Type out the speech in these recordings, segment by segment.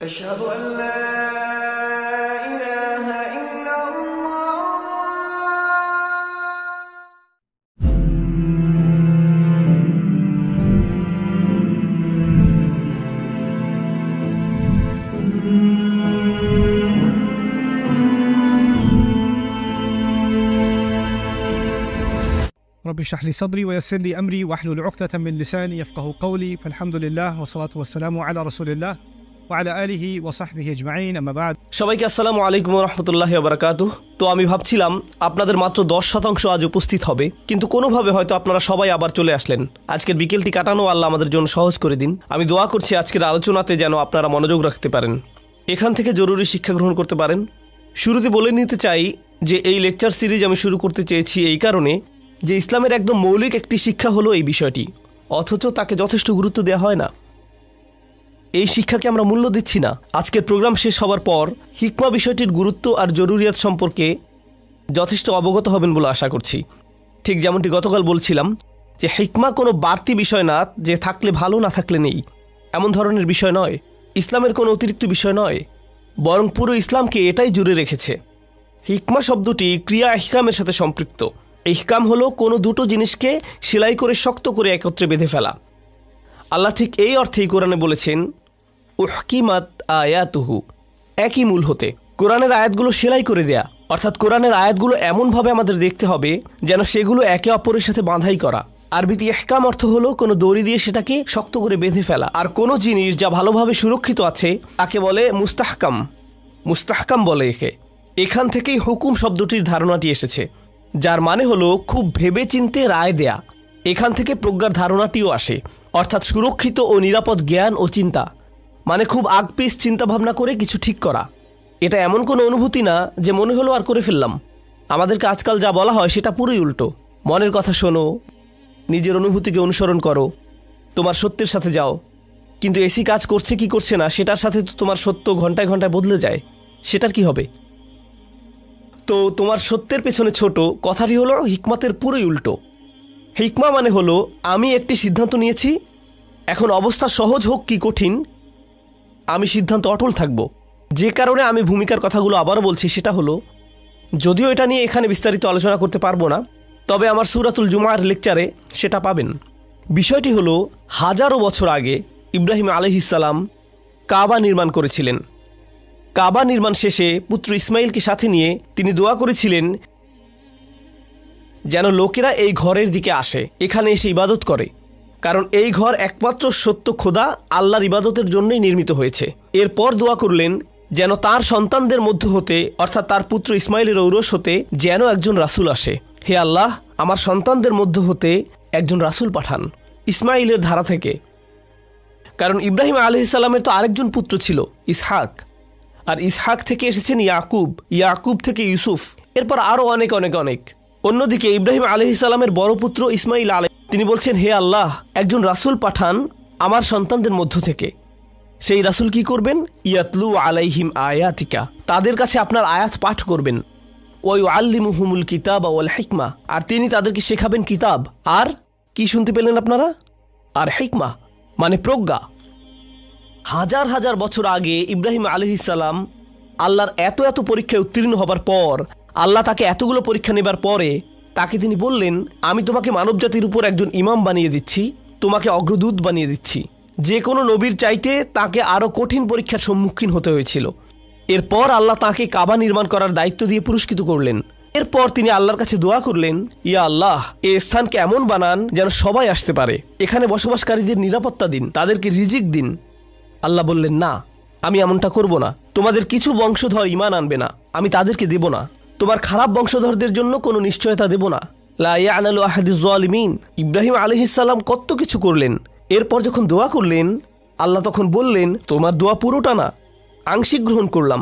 أشهد أن لا إله إلا الله رب اشرح لي صدري ويسر لي أمري واحلل عقدة من لساني يفقهوا قولي فالحمد لله والصلاة والسلام على رسول الله وعلى آله وصحبه أجمعين أما بعد সবাইকে আসসালামু আলাইকুম ওয়া রাহমাতুল্লাহি ওয়া বারাকাতুহু। তো আমি ভাবছিলাম আপনাদের মাত্র 10% আজ উপস্থিত হবে, কিন্তু কোনোভাবে হয়তো আপনারা সবাই আবার চলে আসলেন। আজকের বিকেলটি কাটানো আল্লাহ আমাদের জন্য সহজ করে দিন। আমি দোয়া করছি আজকের আলোচনাতে যেন আপনারা মনোযোগ রাখতে পারেন, এখান থেকে জরুরি শিক্ষা গ্রহণ করতে পারেন। শুরুতে বলে নিতে চাই যে এই লেকচার সিরিজ আমি শুরু করতে চেয়েছি এই কারণে যে ইসলামের একদম মৌলিক একটি শিক্ষা হলো এই বিষয়টি, অথচ তাকে যথেষ্ট গুরুত্ব দেওয়া হয় না। এই শিক্ষাকে আমরা মূল্য দিচ্ছি না। আজকের প্রোগ্রাম শেষ হওয়ার পর হিকমা বিষয়টির গুরুত্ব আর জরুরিয়াত সম্পর্কে যথেষ্ট অবগত হবেন বলে আশা করছি। ঠিক যেমনটি গতকাল বলছিলাম যে হিকমা কোনো বাড়তি বিষয় না, যে থাকলে ভালো না থাকলে নেই এমন ধরনের বিষয় নয়, ইসলামের কোনো অতিরিক্ত বিষয় নয়, বরং পুরো ইসলামকে এটাই জুড়ে রেখেছে। হিকমা শব্দটি ক্রিয়া ইহকামের সাথে সম্পৃক্ত। ইহকাম হলো কোনো দুটো জিনিসকে সেলাই করে শক্ত করে একত্রে বেঁধে ফেলা। আল্লাহ ঠিক এই অর্থেই কোরআনে বলেছেন উহকিমাত আয়াতুহু, একই মূল হতে কোরআনের আয়াতগুলো সেলাই করে দেয়া, অর্থাৎ কোরআনের আয়াতগুলো এমনভাবে আমাদের দেখতে হবে যেন সেগুলো একে অপরের সাথে বাঁধাই করা। আরবিতে ইহকাম অর্থ হলো কোনো দড়ি দিয়ে সেটাকে শক্ত করে বেঁধে ফেলা। আর কোনো জিনিস যা ভালোভাবে সুরক্ষিত আছে তাকে বলে মুস্তাহকাম। মুস্তাহকাম বলে একে। এখান থেকেই হুকুম শব্দটির ধারণাটি এসেছে, যার মানে হলো খুব ভেবেচিন্তে রায় দেয়া। এখান থেকে প্রজ্ঞার ধারণাটিও আসে, অর্থাৎ সুরক্ষিত ও নিরাপদ জ্ঞান ও চিন্তা, মানে খুব আগপিস চিন্তাভাবনা করে কিছু ঠিক করা। এটা এমন কোনো অনুভূতি না যে মনে হলো আর করে ফেললাম। আমাদেরকে আজকাল যা বলা হয় সেটা পুরোই উল্টো। মনের কথা শোনো, নিজের অনুভূতিকে অনুসরণ করো, তোমার সত্যের সাথে যাও। কিন্তু এসি কাজ করছে কি করছে না সেটার সাথে তো তোমার সত্য ঘন্টায় ঘন্টায় বদলে যায়, সেটার কি হবে? তো তোমার সত্যের পেছনে ছোট কথাটি হলো হিকমতের পুরোই উল্টো। হিকমা মানে হলো আমি একটি সিদ্ধান্ত নিয়েছি, এখন অবস্থা সহজ হোক কি কঠিন আমি সিদ্ধান্ত অটল থাকব। যে কারণে আমি ভূমিকার কথাগুলো আবারও বলছি সেটা হলো, যদিও এটা নিয়ে এখানে বিস্তারিত আলোচনা করতে পারবো না, তবে আমার সূরাতুল জুমার লেকচারে সেটা পাবেন। বিষয়টি হলো হাজারো বছর আগে ইব্রাহিম আলাইহিস সালাম কাবা নির্মাণ করেছিলেন। কাবা নির্মাণ শেষে পুত্র ইসমাইলকে সাথে নিয়ে তিনি দোয়া করেছিলেন যেন লোকেরা এই ঘরের দিকে আসে, এখানে এসে ইবাদত করে, কারণ এই ঘর একমাত্র সত্য খোদা আল্লাহর ইবাদতের জন্যই নির্মিত হয়েছে। এরপর দোয়া করলেন যেন তার সন্তানদের মধ্য হতে, অর্থাৎ তার পুত্র ইসমাইলের ঔরস হতে যেন একজন রাসূল আসে। হে আল্লাহ, আমার সন্তানদের মধ্য হতে একজন রাসূল পাঠান ইসমাইলের ধারা থেকে। কারণ ইব্রাহিম আলাইহিস সালামের তো আরেকজন পুত্র ছিল ইসহাক, আর ইসহাক থেকে এসেছেন ইয়াকুব, ইয়াকুব থেকে ইউসুফ, এরপর আরও অনেক অনেক অনেক। অন্যদিকে ইব্রাহিম আলাইহিস সালামের বড় পুত্র ইসমাইল তিনি বলছেন, হে আল্লাহ, একজন রাসূল পাঠান আমার সন্তানদের মধ্য থেকে। সেই রাসূল কি করবেন? ইয়াতলু আলাইহিম আয়াতিকা, তাদের কাছে আপনার আয়াত পাঠ করবেন। ওয়া ইউআল্লিমুহুমুল কিতাবা ওয়াল হিকমা, আর তিনি তাদেরকে শেখাবেন কিতাব। আর কি শুনতে পেলেন আপনারা? আর হিকমা মানে প্রজ্ঞা। হাজার হাজার বছর আগে ইব্রাহিম আলাইহিস সালাম আল্লাহর এত এত পরীক্ষায় উত্তীর্ণ হবার পর, আল্লাহ তাকে এতগুলো পরীক্ষা নেবার পরে তাকে তিনি বললেন, আমি তোমাকে মানবজাতির উপর একজন ইমাম বানিয়ে দিচ্ছি, তোমাকে অগ্রদূত বানিয়ে দিচ্ছি। যে কোনো নবীর চাইতে তাকে আরও কঠিন পরীক্ষার সম্মুখীন হতে হয়েছিল। এরপর আল্লাহ তাকে কাবা নির্মাণ করার দায়িত্ব দিয়ে পুরস্কৃত করলেন। এরপর তিনি আল্লাহর কাছে দোয়া করলেন, ইয়া আল্লাহ, এই স্থানকে এমন বানান যেন সবাই আসতে পারে, এখানে বসবাসকারীদের নিরাপত্তা দিন, তাদেরকে রিজিক দিন। আল্লাহ বললেন, না, আমি এমনটা করব না। তোমাদের কিছু বংশধর ঈমান আনবে না, আমি তাদেরকে দেব না। তোমার খারাপ বংশধরদের জন্য কোনো নিশ্চয়তা দেব না। লা ইয়ানালু আহাদিজ জালিমিন। ইব্রাহিম আলাইহিস সালাম কত কিছু করলেন। এরপর যখন দোয়া করলেন, আল্লাহ তখন বললেন, তোমার দোয়া পুরোটা না, আংশিক গ্রহণ করলাম।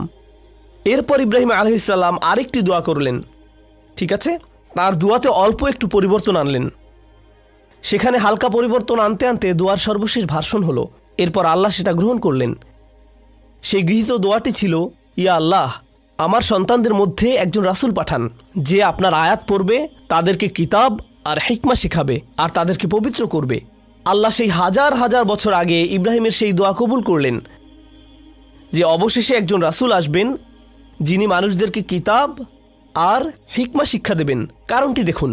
এরপর ইব্রাহিম আলাইহিস সালাম আরেকটি দোয়া করলেন, ঠিক আছে, তার দোয়াতে অল্প একটু পরিবর্তন আনলেন। সেখানে হালকা পরিবর্তন আনতে আনতে দোয়ার সর্বশেষ ভার্সন হলো। এরপর আল্লাহ সেটা গ্রহণ করলেন। সেই গৃহীত দোয়াটি ছিল, ইয়া আল্লাহ, আমার সন্তানদের মধ্যে একজন রাসূল পাঠান, যে আপনার আয়াত পড়বে, তাদেরকে কিতাব আর হিকমা শেখাবে, আর তাদেরকে পবিত্র করবে। আল্লাহ সেই হাজার হাজার বছর আগে ইব্রাহিমের সেই দোয়া কবুল করলেন। যে অবশেষে একজন রাসূল আসবেন যিনি মানুষদেরকে কিতাব আর হিকমা শিক্ষা দেবেন। কারণটি দেখুন,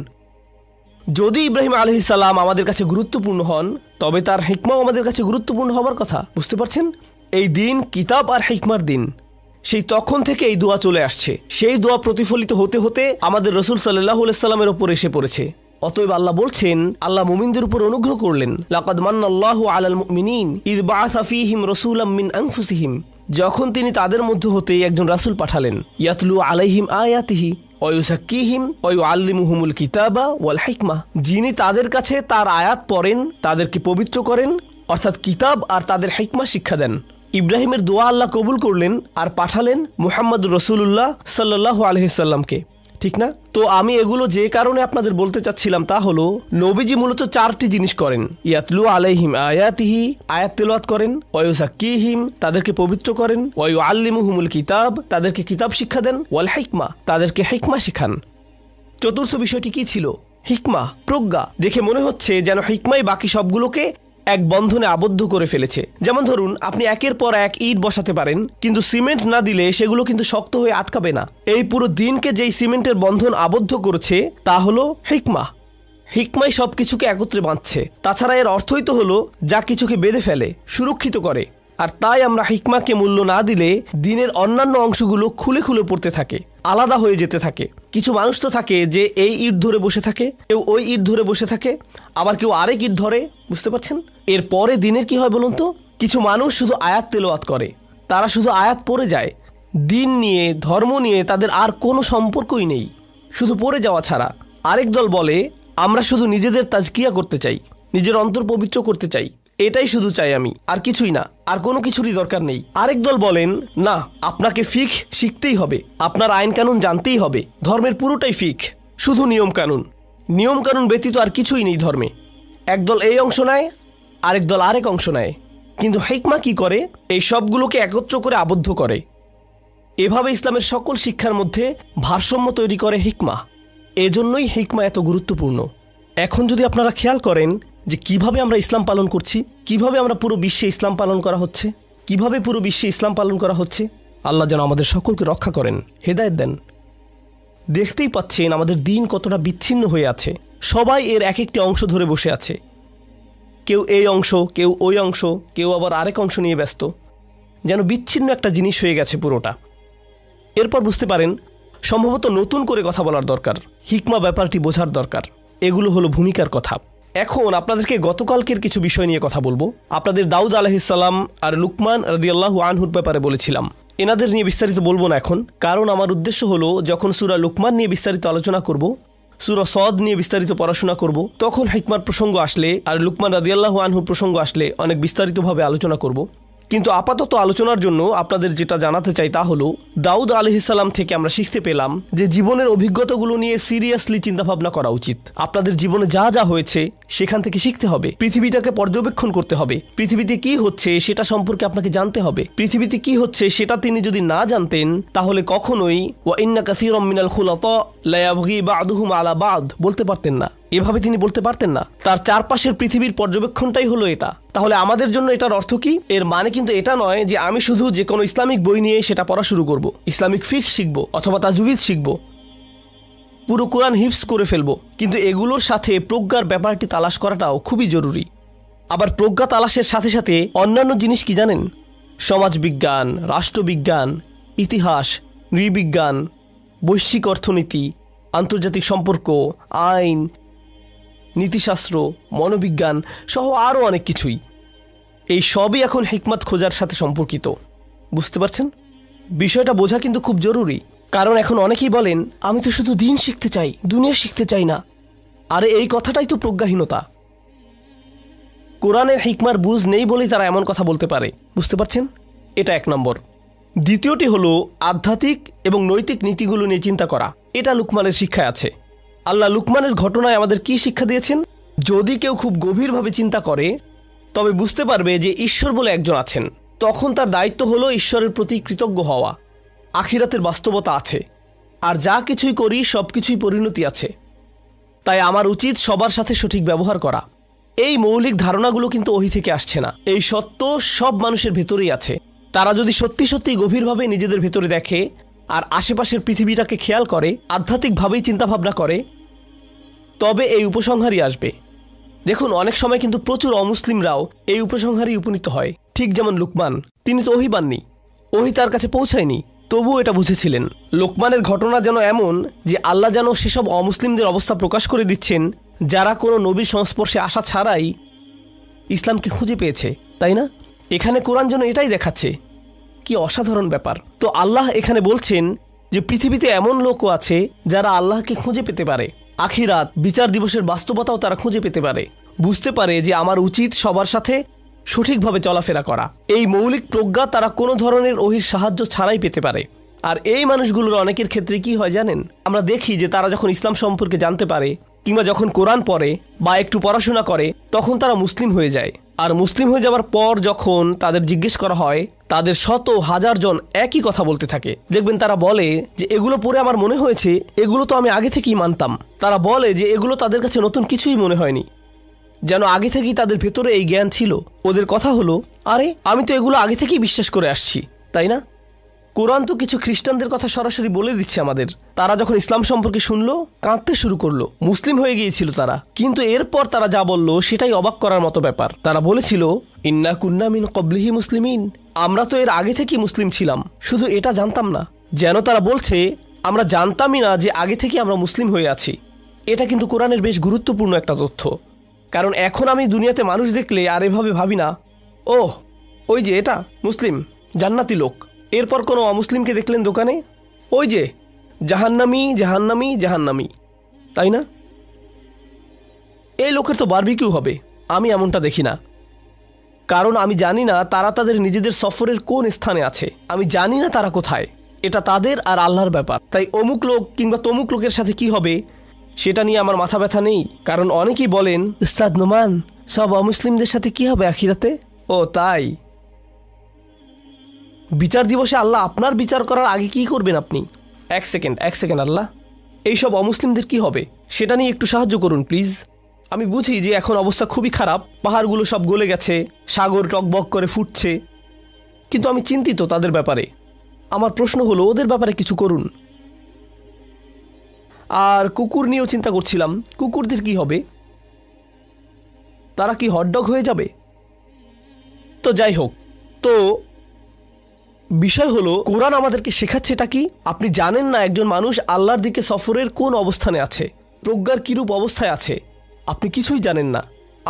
যদি ইব্রাহিম আলাইহিস সালাম আমাদের কাছে গুরুত্বপূর্ণ হন তবে তার হিকমাও আমাদের কাছে গুরুত্বপূর্ণ হবার কথা। বুঝতে পারছেন? এই দিন কিতাব আর হিকমার দিন। সেই তখন থেকে এই দোয়া চলে আসছে। সেই দোয়া প্রতিফলিত হতে হতে আমাদের রাসূল সাল্লাল্লাহু আলাইহি সাল্লামের উপর এসে পড়েছে। অতএব আল্লাহ বলছেন, আল্লাহ মুমিনদের উপর অনুগ্রহ করলেন। লাকাদ মান্নাল্লাহু আলাল মুমিনিন ইয বাআসা ফীহিম রাসূলাম মিন আনফুসিহিম। যখন তিনি তাদের মধ্যে হতে একজন রাসূল পাঠালেন, ইয়াতলু আলাইহিম আয়াতিহি ওয়া ইউযাক্কিহিম ওয়া ইউআল্লিমুহুমুল কিতাবা ওয়াল হিকমা। যিনি তাদের কাছে তার আয়াত পড়েন, তাদেরকে পবিত্র করেন, অর্থাৎ কিতাব আর তাদের হিকমা শিক্ষা দেন। ইব্রাহিমের দোয়া আল্লাহ কবুল করলেন আর পাঠালেন মুহাম্মদুর রাসূলুল্লাহ সাল্লাল্লাহু আলাইহি সাল্লামকে। ঠিক না? তো আমি এগুলো যে কারণে আপনাদের বলতে চাচ্ছিলাম তা হলো, নবীজি মূলত 4টি জিনিস করেন। ইয়াতলু আলাইহিম আয়াতিহি, আয়াত তেলাওয়াত করেন, ওয়া ইউযাক্কিহিম, তাদেরকে পবিত্র করেন, ওয়া ইউআল্লিমুহুমুল কিতাব, তাদেরকে কিতাব শিক্ষা দেন, ওয়াল হিকমা, তাদেরকে হিকমা শেখান। চতুর্থ বিষয়টি কি ছিল? হিকমা, প্রজ্ঞা। দেখে মনে হচ্ছে যেন হিকমাই বাকি সবগুলোকে এক বন্ধনে আবদ্ধ করে ফেলেছে। যেমন ধরুন, আপনি একের পর এক ইট বসাতে পারেন, কিন্তু সিমেন্ট না দিলে সেগুলো কিন্তু শক্ত হয়ে আটকাবে না। এই পুরো দিনকে যেই সিমেন্টের বন্ধন আবদ্ধ করেছে তা হলো হিকমা। হিকমাই সবকিছুকে একত্রে বাঁধছে। তাছাড়া এর অর্থই তো হলো যা কিছুকে বেঁধে ফেলে, সুরক্ষিত করে। আর তাই আমরা হিকমাকে মূল্য না দিলে দিনের অন্যান্য অংশগুলো খুলে খুলে পড়তে থাকে, আলাদা হয়ে যেতে থাকে। কিছু মানুষ তো থাকে যে এই ইট ধরে বসে থাকে, কেউ ওই ইট ধরে বসে থাকে, আবার কেউ আরেক ইট ধরে। বুঝতে পারছেন? এরপরে দিনের কি হয় বলুন তো? কিছু মানুষ শুধু আয়াত তেলাওয়াত করে, তারা শুধু আয়াত পড়ে যায়। দিন নিয়ে, ধর্ম নিয়ে তাদের আর কোনো সম্পর্কই নেই, শুধু পড়ে যাওয়া ছাড়া। আরেক দল বলে, আমরা শুধু নিজেদের তাজকিয়া করতে চাই, নিজের অন্তর পবিত্র করতে চাই, এটাই শুধু চাই আমি, আর কিছুই না, আর কোনো কিছুরই দরকার নেই। আরেক দল বলেন, না, আপনাকে ফিকহ শিখতেই হবে, আপনার আইন কানুন জানতেই হবে, ধর্মের পুরোটাই ফিকহ, শুধু নিয়ম কানুন, নিয়ম কানুন ব্যতীত আর কিছুই নেই ধর্মে। একদল এই অংশ নেয়, আরেক দল আরেক অংশ নেয়। কিন্তু হিকমা কি করে? এই সবগুলোকে একত্র করে আবদ্ধ করে। এভাবে ইসলামের সকল শিক্ষার মধ্যে ভারসাম্য তৈরি করে হিকমা। এজন্যই হিকমা এত গুরুত্বপূর্ণ। এখন যদি আপনারা খেয়াল করেন যে কিভাবে আমরা ইসলাম পালন করছি, কিভাবে আমরা পুরো বিশ্বে ইসলাম পালন করা হচ্ছে, কিভাবে পুরো বিশ্বে ইসলাম পালন করা হচ্ছে, আল্লাহ যেন আমাদের সকলকে রক্ষা করেন, হেদায়েত দেন। দেখতেই পাচ্ছেন আমাদের দিন কতটা বিচ্ছিন্ন হয়ে আছে। সবাই এর এক একটি অংশ ধরে বসে আছে। কেউ এই অংশ, কেউ ওই অংশ, কেউ আবার আরেক অংশ নিয়ে ব্যস্ত। যেন বিচ্ছিন্ন একটা জিনিস হয়ে গেছে পুরোটা। এরপর বুঝতে পারেন সম্ভবত নতুন করে কথা বলার দরকার, হিকমা ব্যাপারটি বোঝার দরকার। এগুলো হলো ভূমিকার কথা। এখন আপনাদেরকে গতকালকের কিছু বিষয় নিয়ে কথা বলবো। আপনাদের দাউদ আলাইহিস সালাম আর লুকমান রাদিয়াল্লাহু আনহুর ব্যাপারে বলেছিলাম। এনাদের নিয়ে বিস্তারিত বলবো না এখন, কারণ আমার উদ্দেশ্য হলো যখন সূরা লুকমান নিয়ে বিস্তারিত আলোচনা করব, সূরা সদ নিয়ে বিস্তারিত পড়াশোনা করব, তখন হিকমার প্রসঙ্গ আসলে আর লুকমান রাদিয়াল্লাহু আনহুর প্রসঙ্গ আসলে অনেক বিস্তারিতভাবে আলোচনা করব। কিন্তু আপাতত আলোচনার জন্য আপনাদের যেটা জানাতে চাই তা হলো, দাউদ আলাইহিস সালাম থেকে আমরা শিখতে পেলাম যে জীবনের অভিজ্ঞতাগুলো নিয়ে সিরিয়াসলি চিন্তাভাবনা করা উচিত। আপনাদের জীবনে যা যা হয়েছে সেখান থেকে শিখতে হবে, পৃথিবীটাকে পর্যবেক্ষণ করতে হবে, পৃথিবীতে কি হচ্ছে সেটা সম্পর্কে আপনাকে জানতে হবে। পৃথিবীতে কি হচ্ছে সেটা তিনি যদি না জানতেন তাহলে কখনোই ওয়া ইন্না কাসীরাম মিনাল খুলাতা লা ইয়াবগি বা'দুহুম আলা বা'দ বলতে পারতেন না। এভাবে তিনি বলতে পারতেন না। তার চারপাশের পৃথিবীর পর্যবেক্ষণটাই হলো এটা। তাহলে আমাদের জন্য এটার অর্থ কি? এর মানে কিন্তু এটা নয় যে আমি শুধু যে কোনো ইসলামিক বই নিয়ে সেটা পড়া শুরু করব, ইসলামিক ফিকহ শিখব অথবা তাজউইদ শিখব, পুরো কোরআন হিফজ করে ফেলবো। কিন্তু এগুলোর সাথে প্রজ্ঞার ব্যাপারটি তালাশ করাটাও খুবই জরুরি। আবার প্রজ্ঞা তালাশের সাথে সাথে অন্যান্য জিনিস কি জানেন? সমাজবিজ্ঞান, রাষ্ট্রবিজ্ঞান, ইতিহাস, নৃবিজ্ঞান, বৈশ্বিক অর্থনীতি, আন্তর্জাতিক সম্পর্ক, আইন, নীতিশাস্ত্র, মনোবিজ্ঞান সহ আরও অনেক কিছুই। এই সবই এখন হিকমত খোঁজার সাথে সম্পর্কিত। বুঝতে পারছেন? বিষয়টা বোঝা কিন্তু খুব জরুরি। কারণ এখন অনেকেই বলেন, আমি তো শুধু দিন শিখতে চাই, দুনিয়া শিখতে চাই না। আরে এই কথাটাই তো প্রজ্ঞাহীনতা। কোরআনের হিকমার বুঝ নেই বলেই তারা এমন কথা বলতে পারে। বুঝতে পারছেন? এটা এক নম্বর। দ্বিতীয়টি হলো আধ্যাত্মিক এবং নৈতিক নীতিগুলো নিয়ে চিন্তা করা। এটা লুকমানের শিক্ষায় আছে। আল্লাহ লুকমানের ঘটনায় আমাদের কি শিক্ষা দিয়েছেন? যদি কেউ খুব গভীরভাবে চিন্তা করে তবে বুঝতে পারবে যে ঈশ্বর বলে একজন আছেন। তখন তার দায়িত্ব হলো ঈশ্বরের প্রতি কৃতজ্ঞ হওয়া। আখিরাতের বাস্তবতা আছে, আর যা কিছুই করি সব কিছুই পরিণতি আছে। তাই আমার উচিত সবার সাথে সঠিক ব্যবহার করা। এই মৌলিক ধারণাগুলো কিন্তু ওহী থেকে আসছে না। এই সত্য সব মানুষের ভেতরেই আছে। তারা যদি সত্যি সত্যি গভীরভাবে নিজেদের ভেতরে দেখে আর আশেপাশের পৃথিবীটাকে খেয়াল করে, আধ্যাত্মিকভাবেই চিন্তাভাবনা করে, তবে এই উপসংহারই আসবে। দেখুন, অনেক সময় কিন্তু প্রচুর অমুসলিমরাও এই উপসংহারই উপনীত হয়। ঠিক যেমন লোকমান, তিনি তো ওহী পাননি, ওহী তার কাছে পৌঁছায়নি, তবুও এটা বুঝেছিলেন। লোকমানের ঘটনা যেন এমন যে আল্লাহ যেন সেসব অমুসলিমদের অবস্থা প্রকাশ করে দিচ্ছেন যারা কোনো নবীর সংস্পর্শে আসা ছাড়াই ইসলামকে খুঁজে পেয়েছে, তাই না? এখানে কোরআন যেন এটাই দেখাচ্ছে। কি অসাধারণ ব্যাপার। তো আল্লাহ এখানে বলছেন যে পৃথিবীতে এমন লোকও আছে যারা আল্লাহকে খুঁজে পেতে পারে, আখিরাত বিচার দিবসের বাস্তবতাও তারা খুঁজে পেতে পারে, বুঝতে পারে যে আমার উচিত সবার সাথে সঠিকভাবে চলাফেরা করা। এই মৌলিক প্রজ্ঞা তারা কোনো ধরনের ওহীর সাহায্য ছাড়াই পেতে পারে। আর এই মানুষগুলোর অনেকের ক্ষেত্রে কি হয় জানেন? আমরা দেখি যে তারা যখন ইসলাম সম্পর্কে জানতে পারে কিংবা যখন কোরআন পড়ে বা একটু পড়াশোনা করে, তখন তারা মুসলিম হয়ে যায়। আর মুসলিম হয়ে যাওয়ার পর যখন তাদের জিজ্ঞেস করা হয়, তাদের শত হাজার জন একই কথা বলতে থাকে। দেখবেন তারা বলে যে এগুলো পড়ে আমার মনে হয়েছে এগুলো তো আমি আগে থেকেই মানতাম। তারা বলে যে এগুলো তাদের কাছে নতুন কিছুই মনে হয়নি, যেন আগে থেকেই তাদের ভেতরে এই জ্ঞান ছিল। ওদের কথা হলো, আরে আমি তো এগুলো আগে থেকেই বিশ্বাস করে আসছি, তাই না? কোরআন তো কিছু খ্রিস্টানদের কথা সরাসরি বলে দিচ্ছে আমাদের। তারা যখন ইসলাম সম্পর্কে শুনলো, কাঁদতে শুরু করলো। মুসলিম হয়ে গিয়েছিল তারা, কিন্তু এরপর তারা যা বলল সেটাই অবাক করার মতো ব্যাপার। তারা বলেছিল, ইন্না কুন্না মিন ক্বাবলিহি মুসলিমিন, আমরা তো এর আগে থেকেই মুসলিম ছিলাম, শুধু এটা জানতাম না। যেন তারা বলছে আমরা জানতামই না যে আগে থেকে আমরা মুসলিম হয়ে আছি। এটা কিন্তু কোরআনের বেশ গুরুত্বপূর্ণ একটা তথ্য। কারণ এখন আমি দুনিয়াতে মানুষ দেখলে আর এভাবে ভাবি না, ওহ ওই যে এটা মুসলিম, জান্নাতি লোক। এরপর কোনো অমুসলিমকে দেখলেন দোকানে, ওই যে জাহান্নামী জাহান্নামী জাহান্নামী, তাই না? এই লোকের তো বারবিকিউ হবে। আমি এমনটা দেখি না, কারণ আমি জানি না তারা তাদের নিজেদের সফরের কোন স্থানে আছে। আমি জানি না তারা কোথায়। এটা তাদের আর আল্লাহর ব্যাপার। তাই অমুক লোক কিংবা তমুক লোকের সাথে কি হবে সেটা নিয়ে আমার মাথা ব্যথা নেই। কারণ অনেকেই বলেন, উস্তাদ নোমান, সব অমুসলিমদের সাথে কি হবে আখিরাতে? ও তাই? বিচার দিবসে আল্লাহ আপনার বিচার করার আগে কি করবেন আপনি? এক সেকেন্ড আল্লাহ, এইসব অমুসলিমদের কি হবে সেটা নিয়ে একটু সাহায্য করুন প্লিজ। আমি বুঝি যে এখন অবস্থা খুবই খারাপ, পাহাড়গুলো সব গলে গেছে, সাগর টকবক করে ফুটছে, কিন্তু আমি চিন্তিত তাদের ব্যাপারে। আমার প্রশ্ন হলো, ওদের ব্যাপারে কিছু করুন। আর কুকুর নিয়েও চিন্তা করছিলাম, কুকুরদের কি হবে? তারা কি হটডগ হয়ে যাবে? তো যাই হোক, তো বিষয় হলো কোরআন আমাদেরকে শেখাচ্ছে এটা কি? আপনি জানেন না একজন মানুষ আল্লাহর দিকে সফরের কোন অবস্থানে আছে, প্রজ্ঞার কিরূপ অবস্থায় আছে, আপনি কিছুই জানেন না।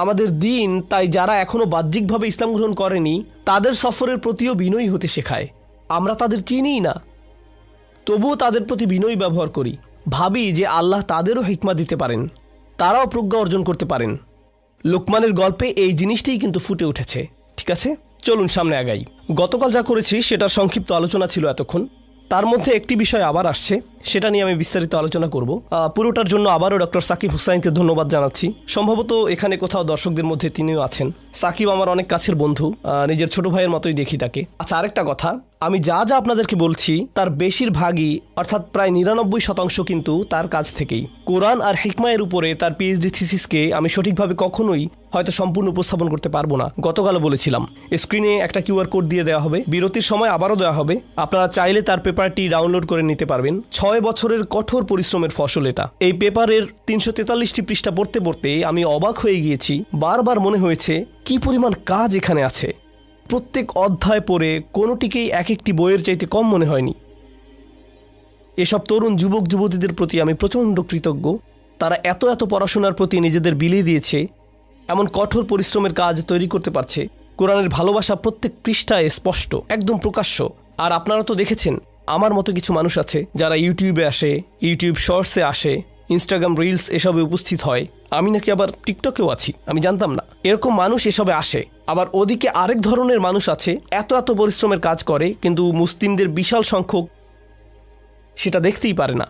আমাদের দিন তাই যারা এখনো বাহ্যিকভাবে ইসলাম গ্রহণ করেনি তাদের সফরের প্রতিও বিনয়ী হতে শেখায়। আমরা তাদের চিনিই না, তবুও তাদের প্রতি বিনয়ী ব্যবহার করি, ভাবি যে আল্লাহ তাদেরও হিকমা দিতে পারেন, তারাও প্রজ্ঞা অর্জন করতে পারেন। লোকমানের গল্পে এই জিনিসটিই কিন্তু ফুটে উঠেছে। ঠিক আছে, চলুন সামনে আগাই। গতকাল যা করেছি সেটার সংক্ষিপ্ত আলোচনা ছিল এতক্ষণ। তার মধ্যে একটি বিষয় আবার আসছে, সেটা নিয়ে আমি বিস্তারিত আলোচনা করব। পুরোটার জন্য আবারও ডক্টর সাকিব হুসাইনকে ধন্যবাদ জানাচ্ছি। সম্ভবত এখানে কোথাও দর্শকদের মধ্যে তিনিও আছেন। সাকিব আমার অনেক কাছের বন্ধু, নিজের ছোট ভাইয়ের মতোই দেখি তাকে। আচ্ছা, আরেকটা কথা, আমি যা যা আপনাদেরকে বলছি তার বেশিরভাগই অর্থাৎ প্রায় 99% কিন্তু তার কাছ থেকেই। কোরআন আর হিকমায়ের উপরে তার পিএইচডি থিসিসকে আমি সঠিকভাবে কখনোই হয়তো সম্পূর্ণ উপস্থাপন করতে পারবো না। গতকালও বলেছিলাম, স্ক্রিনে একটা কিউআর কোড দিয়ে দেওয়া হবে, বিরতির সময় আবারও দেওয়া হবে। আপনারা চাইলে তার পেপারটি ডাউনলোড করে নিতে পারবেন। 6 বছরের কঠোর পরিশ্রমের ফসল এটা। এই পেপারের 343টি পৃষ্ঠা পড়তে পড়তে আমি অবাক হয়ে গিয়েছি। বারবার মনে হয়েছে কি পরিমাণ কাজ এখানে আছে। প্রত্যেক অধ্যায় পড়ে কোনোটিকেই এক একটি বইয়ের চাইতে কম মনে হয়নি। এসব তরুণ যুবক যুবতীদের প্রতি আমি প্রচণ্ড কৃতজ্ঞ। তারা এত এত পড়াশোনার প্রতি নিজেদের বিলিয়ে দিয়েছে, এমন কঠোর পরিশ্রমের কাজ তৈরি করতে পারছে। কোরআনের ভালোবাসা প্রত্যেক পৃষ্ঠায় স্পষ্ট, একদম প্রকাশ্য। আর আপনারা তো দেখেছেন, আমার মতো কিছু মানুষ আছে যারা ইউটিউবে আসে, ইউটিউব শর্টসে আসে, ইনস্টাগ্রাম রিলস এসবে উপস্থিত হয়। আমি নাকি আবার টিকটকেও আছি, আমি জানতাম না। এরকম মানুষ এসবে আসে। আবার ওদিকে আরেক ধরনের মানুষ আছে, এত এত পরিশ্রমের কাজ করে, কিন্তু মুসলিমদের বিশাল সংখ্যক সেটা দেখতেই পারে না।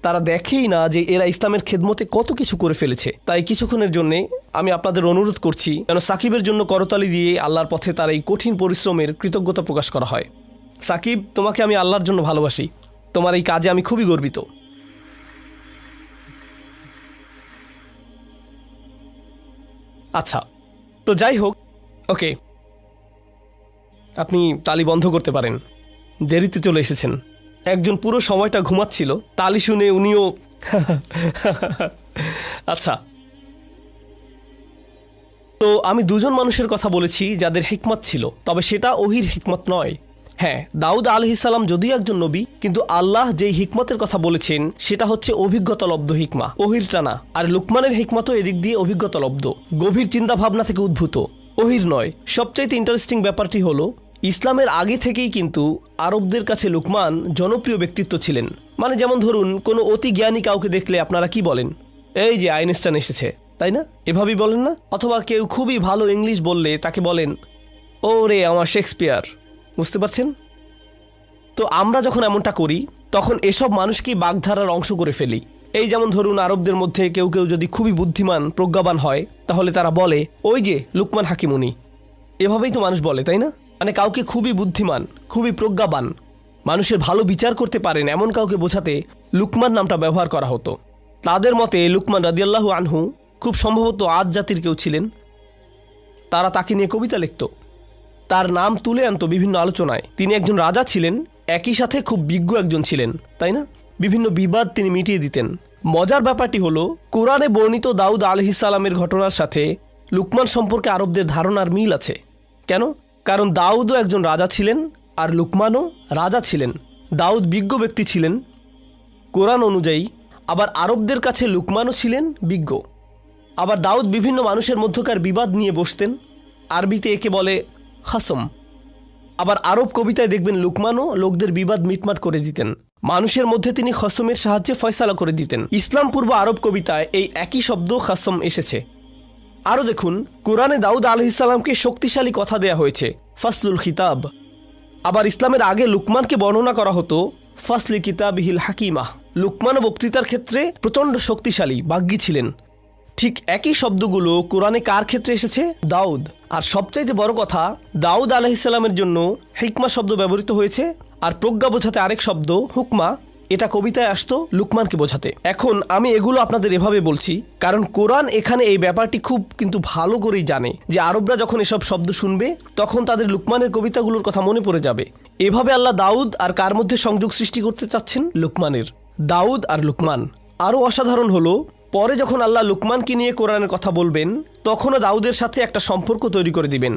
তারা দেখেই না যে এরা ইসলামের খেদমতে কত কিছু করে ফেলেছে। তাই কিছুক্ষণের জন্যে আমি আপনাদের অনুরোধ করছি যেন সাকিবের জন্য করতালি দিয়ে আল্লাহর পথে তার এই কঠিন পরিশ্রমের কৃতজ্ঞতা প্রকাশ করা হয়। সাকিব, তোমাকে আমি আল্লাহর জন্য ভালোবাসি। তোমার এই কাজে আমি খুবই গর্বিত। আচ্ছা, তো যাই হোক, ওকে, আপনি তালি বন্ধ করতে পারেন, দেরিতে চলে এসেছেন। একজন পুরো সময়টা ঘুমাচ্ছিল, তালি শুনে উনিও আচ্ছা, তো আমি দুজন মানুষের কথা বলেছি যাদের হিকমত ছিল, তবে সেটা ওহির হিকমত নয়। হ্যাঁ, দাউদ আলাইহিস সালাম যদিও একজন নবী, কিন্তু আল্লাহ যেই হিকমতের কথা বলেছেন সেটা হচ্ছে অভিজ্ঞতালব্ধ হিকমা, ওহিরটা না। আর লুকমানের হিকমতও এদিক দিয়ে অভিজ্ঞতালব্ধ, গভীর চিন্তা ভাবনা থেকে উদ্ভূত, ওহির নয়। সবচাইতে ইন্টারেস্টিং ব্যাপারটি হলো ইসলামের আগে থেকেই কিন্তু আরবদের কাছে লুকমান জনপ্রিয় ব্যক্তিত্ব ছিলেন। মানে যেমন ধরুন, কোনো অতি জ্ঞানী কাউকে দেখলে আপনারা কি বলেন? এই যে আইনস্টাইন এসেছে, তাই না? এভাবেই বলেন না? অথবা কেউ খুবই ভালো ইংলিশ বললে তাকে বলেন, ও রে আমার শেক্সপিয়ার। বুঝতে পারছেন? তো আমরা যখন এমনটা করি তখন এসব মানুষকেই বাগধারার অংশ করে ফেলি। এই যেমন ধরুন, আরবদের মধ্যে কেউ কেউ যদি খুবই বুদ্ধিমান প্রজ্ঞাবান হয়, তাহলে তারা বলে, ওই যে লুকমান হাকিম উনি। এভাবেই তো মানুষ বলে, তাই না? মানে কাউকে খুবই বুদ্ধিমান, খুবই প্রজ্ঞাবান, মানুষের ভালো বিচার করতে পারেন এমন কাউকে বোঝাতে লুকমান নামটা ব্যবহার করা হতো। তাদের মতে লুকমান রাদিয়াল্লাহু আনহু খুব সম্ভবত আদ জাতির কেউ ছিলেন। তারা তাকে নিয়ে কবিতা লিখত, তার নাম তুলে আনতো বিভিন্ন আলোচনায়। তিনি একজন রাজা ছিলেন, একই সাথে খুব বিজ্ঞ একজন ছিলেন, তাই না? বিভিন্ন বিবাদ তিনি মিটিয়ে দিতেন। মজার ব্যাপারটি হলো, কোরআনে বর্ণিত দাউদ আলাইহিস সালামের ঘটনার সাথে লুকমান সম্পর্কে আরবদের ধারণার মিল আছে। কেন? কারণ দাউদও একজন রাজা ছিলেন আর লুকমানও রাজা ছিলেন। দাউদ বিজ্ঞ ব্যক্তি ছিলেন কোরআন অনুযায়ী, আবার আরবদের কাছে লুকমানও ছিলেন বিজ্ঞ। আবার দাউদ বিভিন্ন মানুষের মধ্যকার বিবাদ নিয়ে বসতেন, আরবিতে একে বলে খাসম। আবার আরব কবিতায় দেখবেন লুকমানও লোকদের বিবাদ মিটমাট করে দিতেন, মানুষের মধ্যে তিনি খসমের সাহায্যে ফয়সালা করে দিতেন। ইসলাম পূর্ব আরব কবিতায় এই একই শব্দ খাসম এসেছে। আরও দেখুন, কোরআনে দাউদ আলাইহিস সালামকে শক্তিশালী কথা দেয়া হয়েছে, ফাসলুল খিতাব। আবার ইসলামের আগে লুকমানকে বর্ণনা করা হতো ফাসলি কিতাবিহিল হাকিমা। লুকমান বক্তৃতার ক্ষেত্রে প্রচণ্ড শক্তিশালী, বাগ্যী ছিলেন। ঠিক একই শব্দগুলো কোরআনে কার ক্ষেত্রে এসেছে? দাউদ। আর সবচাইতে বড় কথা, দাউদ আলাইহিস সালামের জন্য হিকমা শব্দ ব্যবহৃত হয়েছে, আর প্রজ্ঞা বোঝাতে আরেক শব্দ হুকমা, এটা কবিতায় আসতো লুকমানকে বোঝাতে। এখন আমি এগুলো আপনাদের এভাবে বলছি কারণ কোরআন এখানে এই ব্যাপারটি খুব কিন্তু ভালো করেই জানে যে আরবরা যখন এসব শব্দ শুনবে তখন তাদের লুকমানের কবিতাগুলোর কথা মনে পড়ে যাবে। এভাবে আল্লাহ দাউদ আর কার মধ্যে সংযোগ সৃষ্টি করতে চাচ্ছেন? লুকমানের। দাউদ আর লুকমান। আরও অসাধারণ হলো, পরে যখন আল্লাহ লুকমানকে নিয়ে কোরআনের কথা বলবেন তখনও দাউদের সাথে একটা সম্পর্ক তৈরি করে দিবেন।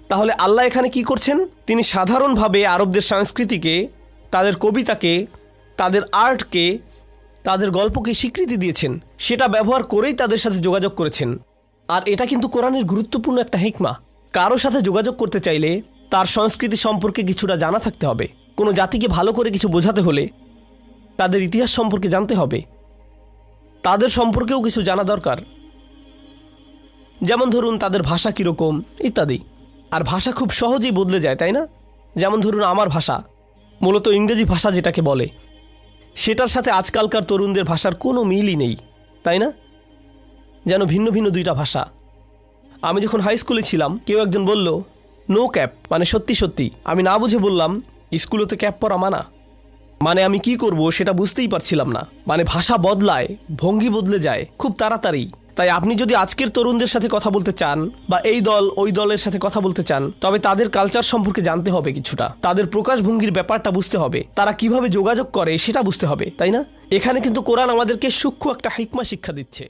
তাহলে আল্লাহ এখানে কি করছেন? তিনি সাধারণভাবে আরবদের সংস্কৃতিকে, তাদের কবিতাকে, তাদের আর্টকে, তাদের গল্পকে স্বীকৃতি দিয়েছেন, সেটা ব্যবহার করেই তাদের সাথে যোগাযোগ করেছেন। আর এটা কিন্তু কোরআনের গুরুত্বপূর্ণ একটা হিকমা। কারো সাথে যোগাযোগ করতে চাইলে তার সংস্কৃতি সম্পর্কে কিছুটা জানা থাকতে হবে। কোনো জাতিকে ভালো করে কিছু বোঝাতে হলে তাদের ইতিহাস সম্পর্কে জানতে হবে, তাদের সম্পর্কেও কিছু জানা দরকার। যেমন ধরুন তাদের ভাষা কীরকম ইত্যাদি। আর ভাষা খুব সহজেই বদলে যায়, তাই না? যেমন ধরুন আমার ভাষা, মূলত ইংরেজি ভাষা যেটাকে বলে, সেটার সাথে আজকালকার তরুণদের ভাষার কোনো মিলই নেই, তাই না? যেন ভিন্ন ভিন্ন দুইটা ভাষা। আমি যখন হাই স্কুলে ছিলাম কেউ একজন বলল নো ক্যাপ, মানে সত্যি সত্যি। আমি না বুঝে বললাম স্কুলেতে ক্যাপ পরা মানা। মানে আমি কি করব সেটা বুঝতেই পারছিলাম না। মানে ভাষা বদলায়, ভঙ্গি বদলে যায় খুব তাড়াতাড়ি। তাই আপনি যদি আজকের তরুণদের সাথে কথা বলতে চান বা এই দল ওই দলের সাথে কথা বলতে চান, তবে তাদের কালচার সম্পর্কে জানতে হবে কিছুটা, তাদের প্রকাশভঙ্গির ব্যাপারটা বুঝতে হবে, তারা কিভাবে যোগাযোগ করে সেটা বুঝতে হবে, তাই না? এখানে কিন্তু কোরআন আমাদেরকে সূক্ষ্ম একটা হিকমা শিক্ষা দিচ্ছে।